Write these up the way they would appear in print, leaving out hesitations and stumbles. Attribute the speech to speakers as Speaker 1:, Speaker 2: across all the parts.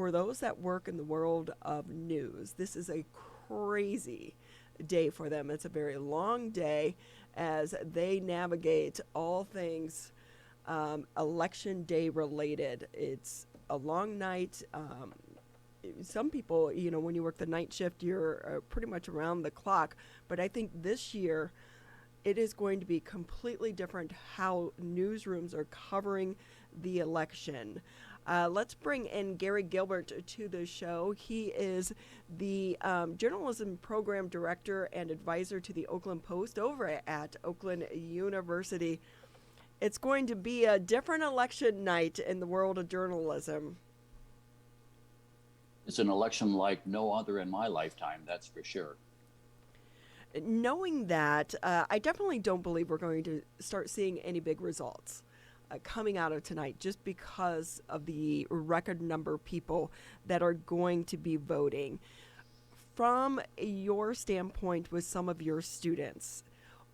Speaker 1: for those that work in the world of news, this is a crazy day for them. It's a very long day as they navigate all things election day related. It's a long night. Some people, when you work the night shift, you're pretty much around the clock. But I think this year, it is going to be completely different how newsrooms are covering the election. Let's bring in Garry Gilbert to the show. He is the journalism program director and advisor to the Oakland Post over at Oakland University. It's going to be a different election night in the world of journalism.
Speaker 2: It's an election like no other in my lifetime, that's for sure.
Speaker 1: Knowing that, I definitely don't believe we're going to start seeing any big results coming out of tonight just because of the record number of people that are going to be voting. From your standpoint with some of your students,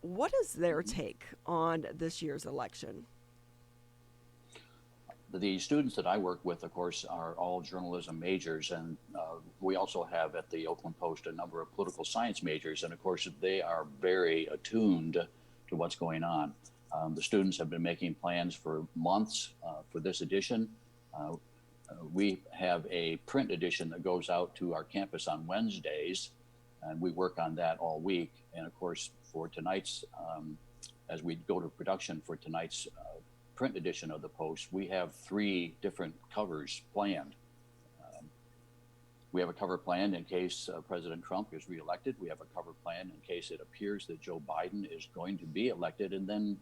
Speaker 1: what is their take on this year's election?
Speaker 2: The students that I work with, of course, are all journalism majors, and we also have at the Oakland Post a number of political science majors, and of course they are very attuned to what's going on. The students have been making plans for months for this edition. We have a print edition that goes out to our campus on Wednesdays, and we work on that all week. And of course, for tonight's, as we go to production for tonight's print edition of the Post, we have 3 different covers planned. We have a cover planned in case President Trump is reelected. We have a cover planned in case it appears that Joe Biden is going to be elected. And then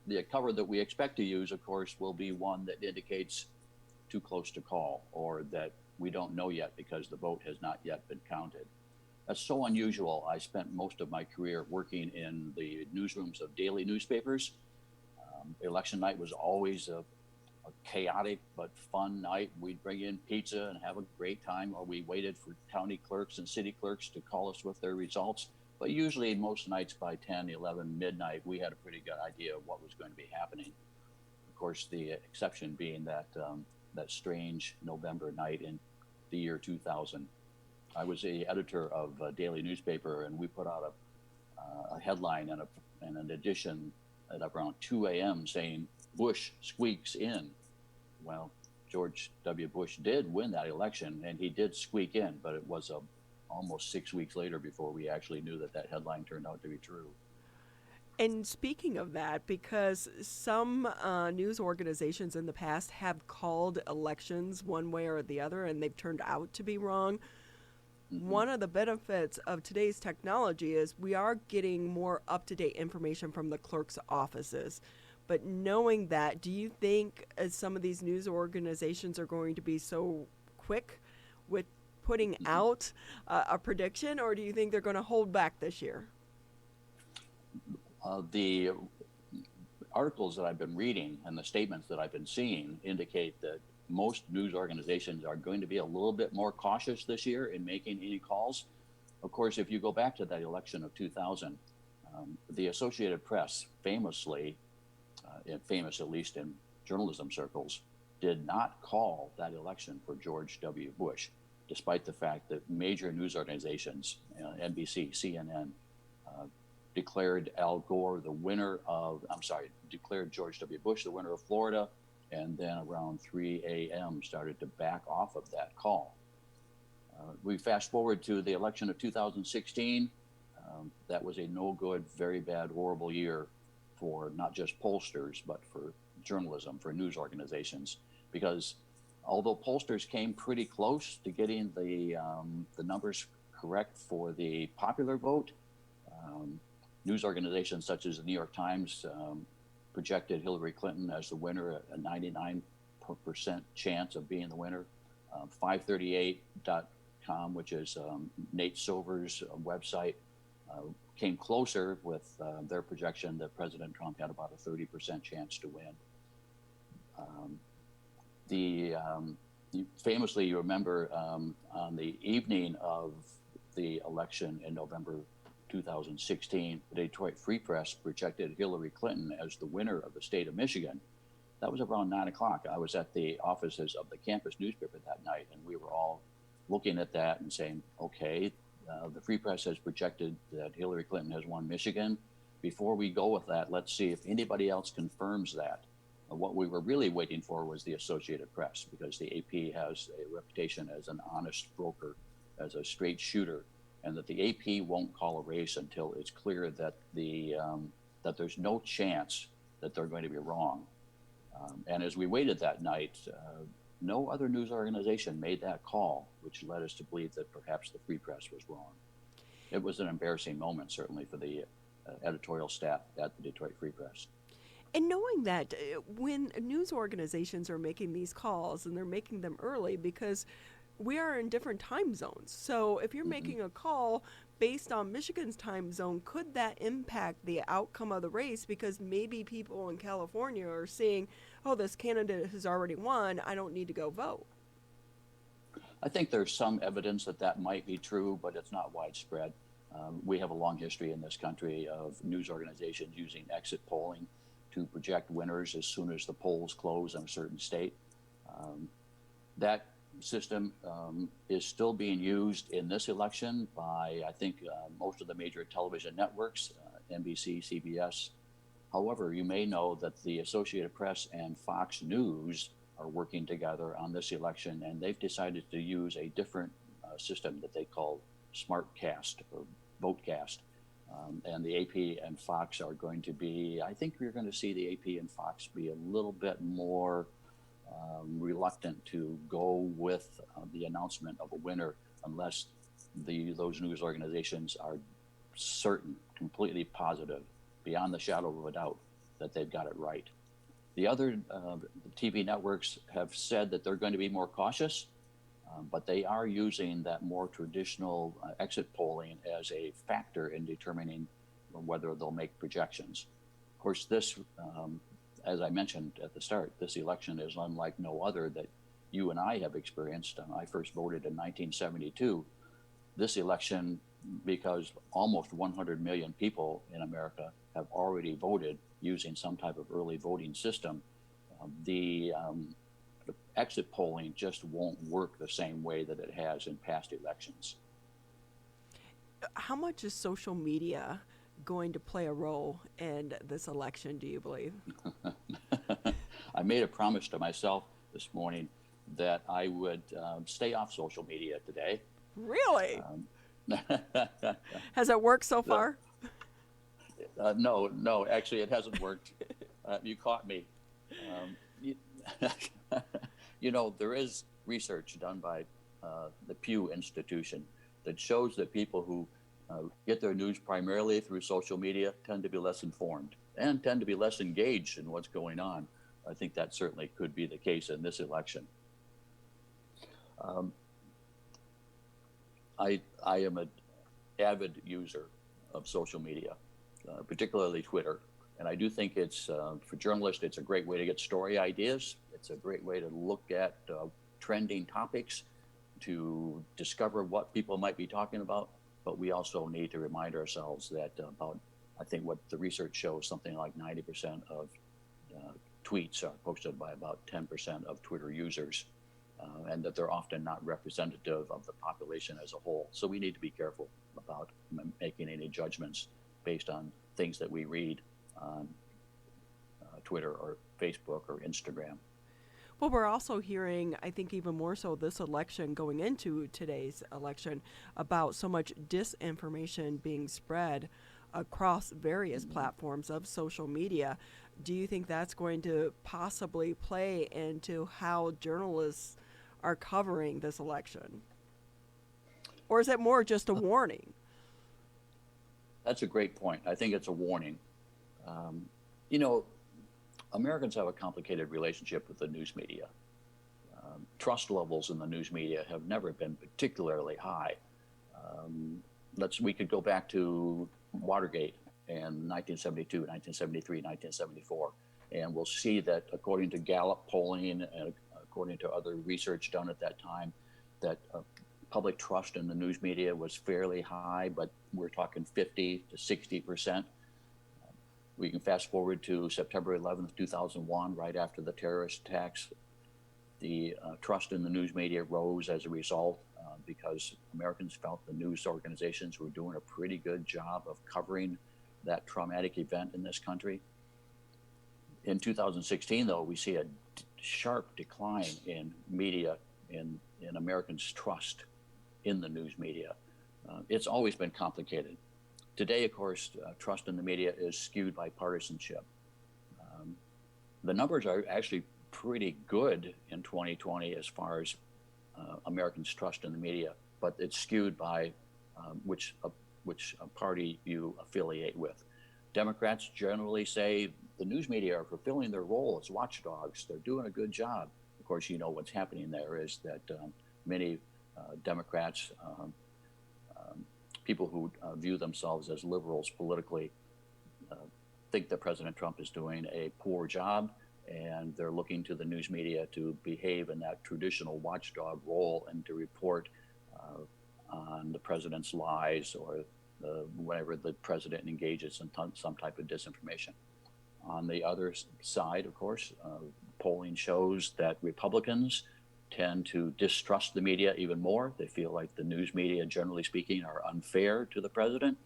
Speaker 2: the cover that we expect to use, of course, will be one that indicates too close to call, or that we don't know yet because the vote has not yet been counted. That's so unusual. I spent most of my career working in the newsrooms of daily newspapers. Election night was always a chaotic but fun night. We'd bring in pizza and have a great time while we waited for county clerks and city clerks to call us with their results. But usually most nights by 10, 11, midnight, we had a pretty good idea of what was going to be happening. Of course, the exception being that strange November night in the year 2000. I was the editor of a daily newspaper, and we put out a headline and an edition at around 2 a.m. saying, "Bush squeaks in." Well, George W. Bush did win that election, and he did squeak in, but it was almost 6 weeks later before we actually knew that headline turned out to be true.
Speaker 1: And speaking of that, because some news organizations in the past have called elections one way or the other, and they've turned out to be wrong. One of the benefits of today's technology is we are getting more up-to-date information from the clerk's offices. But knowing that, do you think some of these news organizations are going to be so quick with putting out a prediction, or do you think they're going to hold back this year?
Speaker 2: The articles that I've been reading and the statements that I've been seeing indicate that most news organizations are going to be a little bit more cautious this year in making any calls. Of course, if you go back to that election of 2000, the Associated Press famously, famous at least in journalism circles, did not call that election for George W. Bush, despite the fact that major news organizations, NBC, CNN, declared declared George W. Bush the winner of Florida, and then around 3 a.m. started to back off of that call. We fast forward to the election of 2016. That was a no good, very bad, horrible year for not just pollsters, but for journalism, for news organizations, because although pollsters came pretty close to getting the numbers correct for the popular vote, news organizations such as the New York Times projected Hillary Clinton as the winner, a 99% chance of being the winner. 538.com, which is Nate Silver's website, came closer with their projection that President Trump had about a 30% chance to win. Famously, you remember on the evening of the election in November 2016, the Detroit Free Press projected Hillary Clinton as the winner of the state of Michigan. that was around 9 o'clock. I was at the offices of the campus newspaper that night, and we were all looking at that and saying, okay, the Free Press has projected that Hillary Clinton has won Michigan. Before we go with that, let's see if anybody else confirms that. What we were really waiting for was the Associated Press, because the AP has a reputation as an honest broker, as a straight shooter, and that the AP won't call a race until it's clear that that there's no chance that they're going to be wrong. And as we waited that night, no other news organization made that call, which led us to believe that perhaps the Free Press was wrong. It was an embarrassing moment, certainly, for the editorial staff at the Detroit Free Press.
Speaker 1: And knowing that when news organizations are making these calls, and they're making them early because we are in different time zones. So if you're making a call based on Michigan's time zone, could that impact the outcome of the race? Because maybe people in California are seeing, oh, this candidate has already won, I don't need to go vote.
Speaker 2: I think there's some evidence that that might be true, but it's not widespread. We have a long history in this country of news organizations using exit polling to project winners as soon as the polls close in a certain state. That system is still being used in this election by, I think, most of the major television networks, NBC, CBS. However, you may know that the Associated Press and Fox News are working together on this election, and they've decided to use a different system that they call SmartCast or VoteCast. And the AP and Fox are going to be, I think we're going to see the AP and Fox be a little bit more reluctant to go with the announcement of a winner unless those news organizations are certain, completely positive, beyond the shadow of a doubt, that they've got it right. The other TV networks have said that they're going to be more cautious, but they are using that more traditional exit polling as a factor in determining whether they'll make projections. Of course, this, as I mentioned at the start, this election is unlike no other that you and I have experienced. I first voted in 1972. This election, because almost 100 million people in America have already voted using some type of early voting system, the exit polling just won't work the same way that it has in past elections.
Speaker 1: How much is social media going to play a role in this election, do you believe?
Speaker 2: I made a promise to myself this morning that I would stay off social media today.
Speaker 1: Really? Has it worked so far?
Speaker 2: No, actually it hasn't worked. You caught me. You know, there is research done by the Pew Institution that shows that people who get their news primarily through social media tend to be less informed and tend to be less engaged in what's going on. I think that certainly could be the case in this election. I am an avid user of social media, particularly Twitter. And I do think it's, for journalists, it's a great way to get story ideas. It's a great way to look at trending topics, to discover what people might be talking about. But we also need to remind ourselves that I think what the research shows, something like 90% of tweets are posted by about 10% of Twitter users, and that they're often not representative of the population as a whole. So we need to be careful about making any judgments based on things that we read on Twitter or Facebook or Instagram.
Speaker 1: Well, we're also hearing, I think even more so this election, going into today's election, about so much disinformation being spread across various platforms of social media. Do you think that's going to possibly play into how journalists are covering this election? Or is it more just a warning?
Speaker 2: That's a great point. I think it's a warning. You know, Americans have a complicated relationship with the news media. Trust levels in the news media have never been particularly high. We could go back to Watergate in 1972, 1973, 1974, and we'll see that according to Gallup polling and according to other research done at that time, that public trust in the news media was fairly high, but we're talking 50 to 60%. We can fast forward to September 11th, 2001, right after the terrorist attacks. The trust in the news media rose as a result because Americans felt the news organizations were doing a pretty good job of covering that traumatic event in this country. In 2016, though, we see a sharp decline in media, in Americans' trust in the news media. It's always been complicated. Today, of course, trust in the media is skewed by partisanship. The numbers are actually pretty good in 2020 as far as Americans' trust in the media, but it's skewed by which party you affiliate with. Democrats generally say the news media are fulfilling their role as watchdogs. They're doing a good job. Of course, you know what's happening there is that many Democrats, people who view themselves as liberals politically, think that President Trump is doing a poor job, and they're looking to the news media to behave in that traditional watchdog role and to report on the president's lies or whenever the president engages in some type of disinformation. On the other side, of course, polling shows that Republicans tend to distrust the media even more. They feel like the news media, generally speaking, are unfair to the president.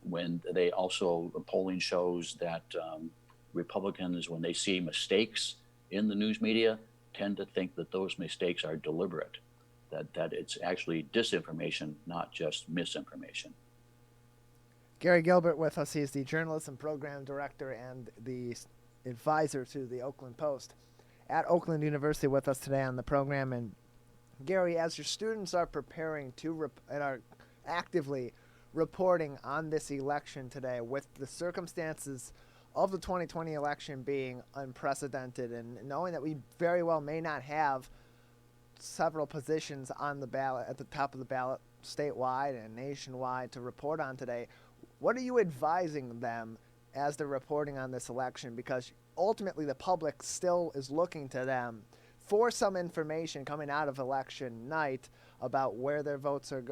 Speaker 2: When they also, polling shows that Republicans, when they see mistakes in the news media, tend to think that those mistakes are deliberate, that it's actually disinformation, not just misinformation.
Speaker 3: Garry Gilbert with us. He's the journalism program director and the advisor to the Oakland Post at Oakland University with us today on the program. And Garry, as your students are preparing to and are actively reporting on this election today, with the circumstances of the 2020 election being unprecedented and knowing that we very well may not have several positions on the ballot, at the top of the ballot, statewide and nationwide, to report on today, what are you advising them as they're reporting on this election? Because ultimately the public still is looking to them for some information coming out of election night about where their votes are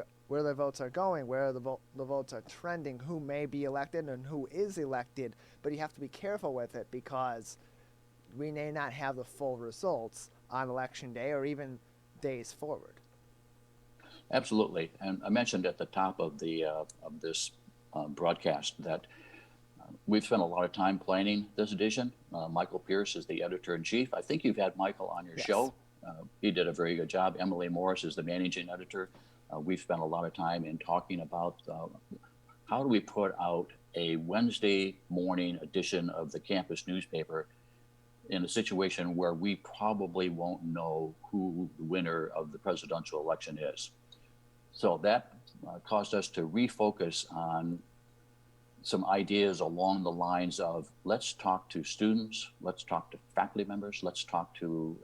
Speaker 3: going, where the votes are trending, who may be elected and who is elected. But you have to be careful with it because we may not have the full results on election day or even days forward.
Speaker 2: Absolutely, and I mentioned at the top of the of this broadcast that we've spent a lot of time planning this edition. Michael Pierce is the editor-in-chief. I think you've had Michael on your show. He did a very good job. Emily Morris is the managing editor. We've spent a lot of time in talking about how do we put out a Wednesday morning edition of the campus newspaper in a situation where we probably won't know who the winner of the presidential election is. So that caused us to refocus on some ideas along the lines of, let's talk to students, let's talk to faculty members, let's talk to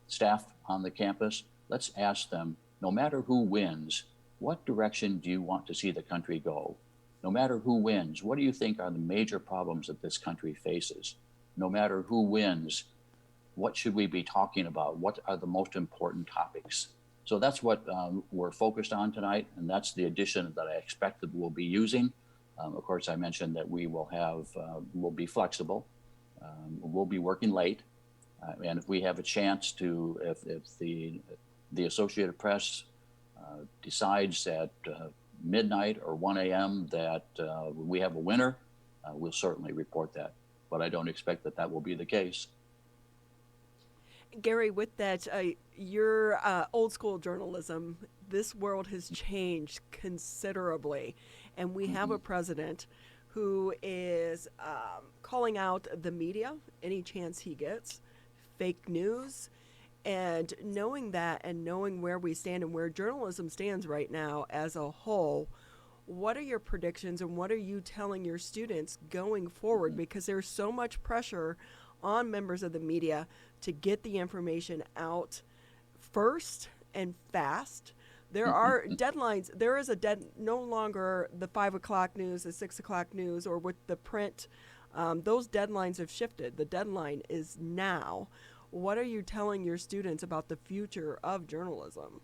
Speaker 2: staff on the campus. Let's ask them, no matter who wins, what direction do you want to see the country go? No matter who wins, what do you think are the major problems that this country faces? No matter who wins, what should we be talking about? What are the most important topics? So that's what we're focused on tonight, and that's the edition that I expect that we'll be using. Of course, I mentioned that we will have, we'll be flexible. We'll be working late, and if we have a chance to, if the Associated Press decides at midnight or 1 a.m. that we have a winner, we'll certainly report that. But I don't expect that that will be the case.
Speaker 1: Garry, with that, your old school journalism, this world has changed considerably. And we have a president who is calling out the media any chance he gets, fake news. And knowing that and knowing where we stand and where journalism stands right now as a whole, what are your predictions and what are you telling your students going forward? Because there's so much pressure on members of the media to get the information out first and fast. There are deadlines. There is no longer the 5 o'clock news, the 6 o'clock news, or with the print. Those deadlines have shifted. The deadline is now. What are you telling your students about the future of journalism?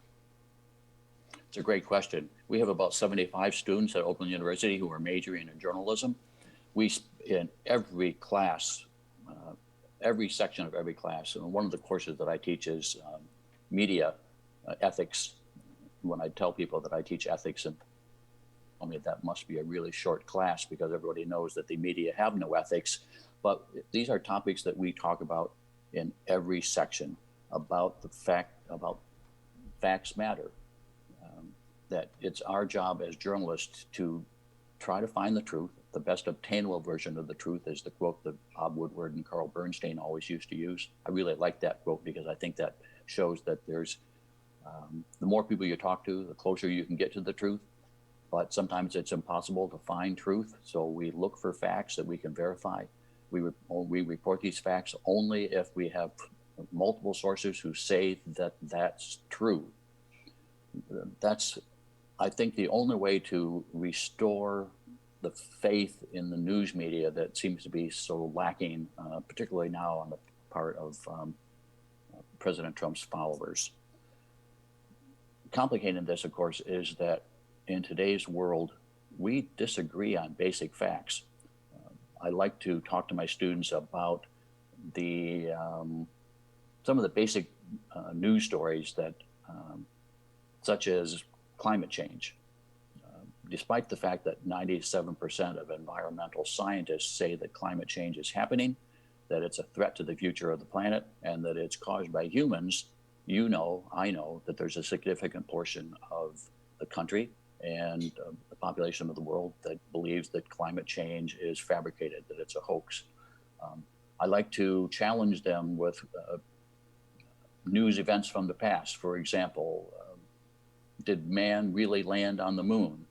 Speaker 2: It's a great question. We have about 75 students at Oakland University who are majoring in journalism. in every class, every section of every class, and one of the courses that I teach is media ethics. When I tell people that I teach ethics, and tell me that must be a really short class because everybody knows that the media have no ethics. But these are topics that we talk about in every section about facts matter. That it's our job as journalists to try to find the truth. The best obtainable version of the truth is the quote that Bob Woodward and Carl Bernstein always used to use. I really like that quote because I think that shows that there's the more people you talk to, the closer you can get to the truth. But sometimes it's impossible to find truth. So we look for facts that we can verify. We report these facts only if we have multiple sources who say that that's true. That's, I think, the only way to restore the faith in the news media that seems to be so lacking, particularly now on the part of President Trump's followers. Complicating this, of course, is that in today's world, we disagree on basic facts. I like to talk to my students about some of the basic news stories that, such as climate change. Despite the fact that 97% of environmental scientists say that climate change is happening, that it's a threat to the future of the planet, and that it's caused by humans, I know that there's a significant portion of the country and the population of the world that believes that climate change is fabricated, that it's a hoax. I like to challenge them with news events from the past. For example, did man really land on the moon?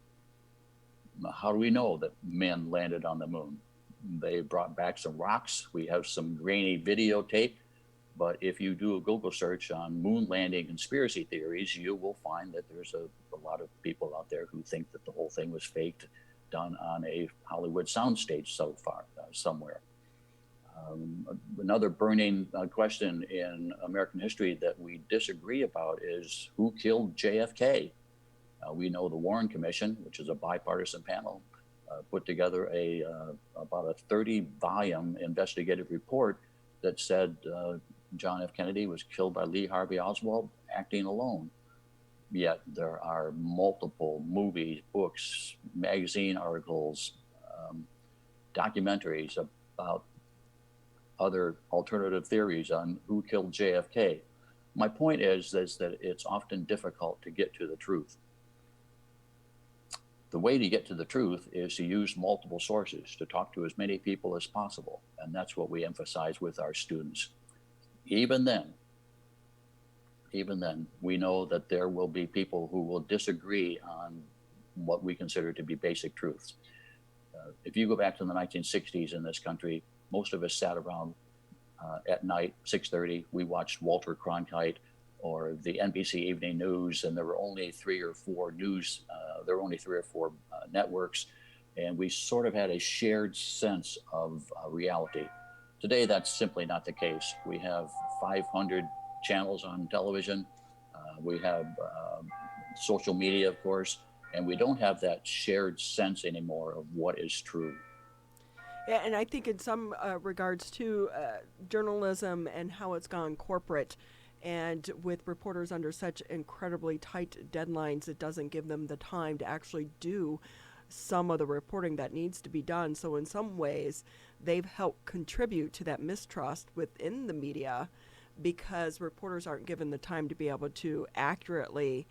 Speaker 2: How do we know that men landed on the moon? They brought back some rocks. We have some grainy videotape. But if you do a Google search on moon landing conspiracy theories, you will find that there's a lot of people out there who think that the whole thing was faked, done on a Hollywood soundstage somewhere. Another burning question in American history that we disagree about is who killed JFK? We know the Warren Commission, which is a bipartisan panel, put together about a 30-volume investigative report that said John F. Kennedy was killed by Lee Harvey Oswald acting alone. Yet there are multiple movies, books, magazine articles, documentaries about other alternative theories on who killed JFK. My point is that it's often difficult to get to the truth. The way to get to the truth is to use multiple sources, to talk to as many people as possible. And that's what we emphasize with our students. Even then, we know that there will be people who will disagree on what we consider to be basic truths. If you go back to the 1960s in this country, most of us sat around at night, 6:30, we watched Walter Cronkite or the NBC Evening News, and there were only three or four networks, and we sort of had a shared sense of reality. Today, that's simply not the case. We have 500 channels on television. We have social media, of course, and we don't have that shared sense anymore of what is true.
Speaker 1: Yeah, and I think in some regards too, journalism and how it's gone corporate, and with reporters under such incredibly tight deadlines, it doesn't give them the time to actually do some of the reporting that needs to be done. So in some ways, they've helped contribute to that mistrust within the media because reporters aren't given the time to be able to accurately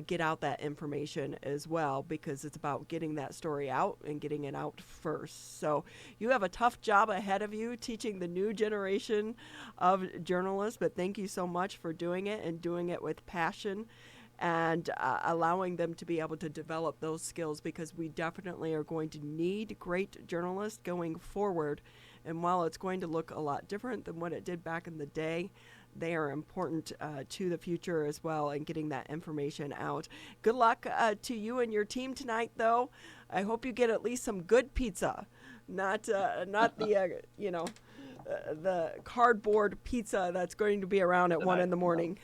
Speaker 1: get out that information as well, because it's about getting that story out and getting it out first. So you have a tough job ahead of you teaching the new generation of journalists, but thank you so much for doing it and doing it with passion and allowing them to be able to develop those skills, because we definitely are going to need great journalists going forward. And while it's going to look a lot different than what it did back in the day, they are important to the future as well and getting that information out. Good luck to you and your team tonight, though. I hope you get at least some good pizza, not the the cardboard pizza that's going to be around at 1 in the morning.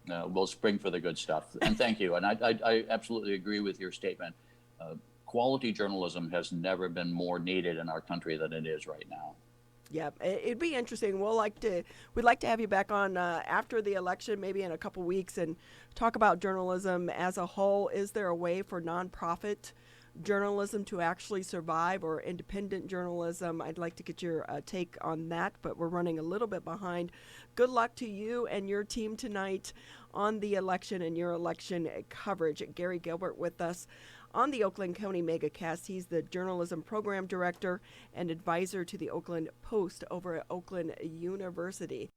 Speaker 2: We'll spring for the good stuff. And thank you. And I absolutely agree with your statement. quality journalism has never been more needed in our country than it is right now.
Speaker 1: Yeah, it'd be interesting. We'd like to have you back on after the election, maybe in a couple weeks, and talk about journalism as a whole. Is there a way for nonprofit journalism to actually survive, or independent journalism? I'd like to get your take on that, but we're running a little bit behind. Good luck to you and your team tonight on the election and your election coverage. Garry Gilbert with us on the Oakland County Megacast. He's the Journalism Program Director and Advisor to the Oakland Post over at Oakland University.